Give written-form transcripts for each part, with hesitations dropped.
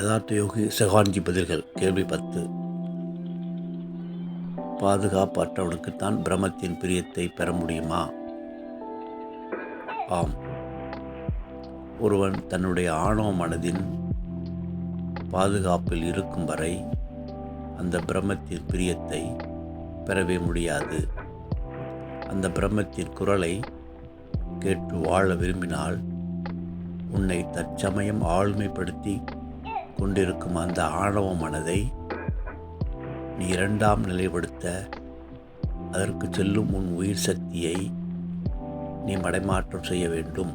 யதார்த்த யோகி செகான்ஜி பதில்கள். கேள்வி 10. பாதுகாப்பற்றவனுக்குத்தான் பிரம்மத்தின் பிரியத்தை பெற முடியுமா? ஆம். ஒருவன் தன்னுடைய ஆணவ மனதின் பாதுகாப்பில் இருக்கும் வரை அந்த பிரம்மத்தின் பிரியத்தை பெறவே முடியாது. அந்த பிரம்மத்தின் குரலை கேட்டு வாழ விரும்பினால் உன்னை தற்சமயம் ஆளுமைப்படுத்தி கொண்டிருக்கும் அந்த ஆணவ மனதை நீ இரண்டாம் நிலைப்படுத்த அதற்கு செல்லும் உன் உயிர் சக்தியை நீ மடைமாற்றம் செய்ய வேண்டும்.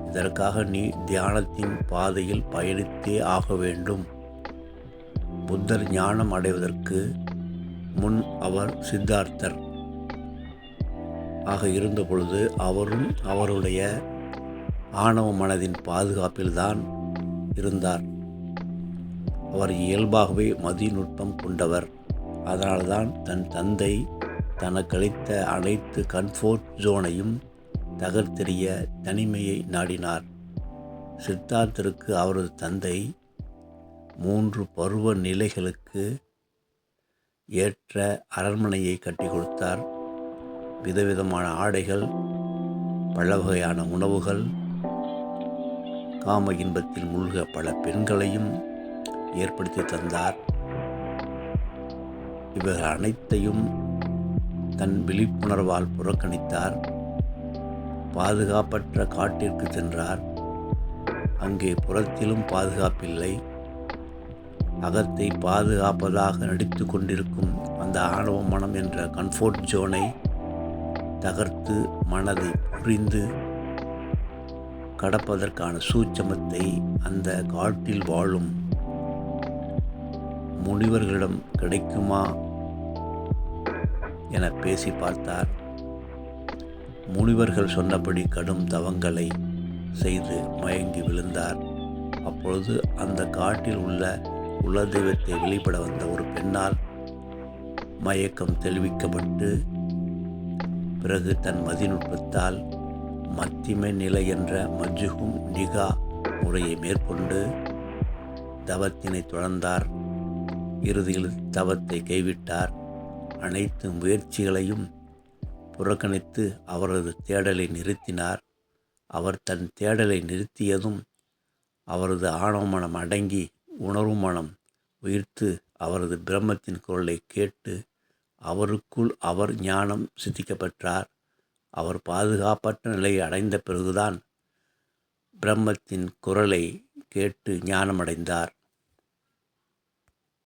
இதற்காக நீ தியானத்தின் பாதையில் பயணித்தே ஆக வேண்டும். புத்தர் ஞானம் அடைவதற்கு முன் அவர் சித்தார்த்தர் ஆக இருந்த பொழுது அவரும் அவருடைய ஆணவ மனதின் பாதுகாப்பில்தான் இருந்தார். அவர் இயல்பாகவே மதிநுட்பம் கொண்டவர். அதனால்தான் தன் தந்தை தனக்களித்த அனைத்து கம்ஃபோர்ட் ஜோனையும் தகர்த்தெறிய தனிமையை நாடினார். சித்தார்த்தருக்கு அவரது தந்தை 3 பருவ நிலைகளுக்கு ஏற்ற அரண்மனையை கட்டி கொடுத்தார். விதவிதமான ஆடைகள், பல வகையான உணவுகள், காம இன்பத்தில் மூழ்க பல பெண்களையும் ஏற்படுத்தி தந்தார். இவர்கள் அனைத்தையும் தன் விழிப்புணர்வால் புறக்கணித்தார். பாதுகாப்பற்ற காட்டிற்கு சென்றார். அங்கே புறத்திலும் பாதுகாப்பில்லை. அகத்தை பாதுகாப்பதாக நடித்து கொண்டிருக்கும் அந்த ஆணவ மனம் என்ற கம்ஃபோர்ட் ஜோனை தகர்த்து மனதை புரிந்து கடப்பதற்கான சூட்சமத்தை அந்த காட்டில் வாழும் முனிவர்களிடம் கிடைக்குமா என பேசி பார்த்தார். முனிவர்கள் சொன்னபடி கடும் தவங்களை செய்து மயங்கி விழுந்தார். அப்பொழுது அந்த காட்டில் உள்ள குலதெய்வத்தை வெளிப்பட வந்த ஒரு பெண்ணால் மயக்கம் தெளிவிக்கப்பட்டு பிறகு தன் மதிநுட்பத்தால் மத்திமை நிலை என்ற மஜ்ஜுகும் நிகா முறையை மேற்கொண்டு தவத்தினை தொடர்ந்தார். இறுதியில் தவத்தை கைவிட்டார். அனைத்து முயற்சிகளையும் புறக்கணித்து அவரது தேடலை நிறுத்தினார். அவர் தன் தேடலை நிறுத்தியதும் அவரது ஆணவ மனம் அடங்கி உணர்வு மனம் உயிர்த்து அவரது பிரம்மத்தின் குரலை கேட்டு அவருக்குள் அவர் ஞானம் சித்திக்க பெற்றார். அவர் பாதுகாப்பற்ற நிலையை அடைந்த பிறகுதான் பிரம்மத்தின் குரலை கேட்டு ஞானமடைந்தார்.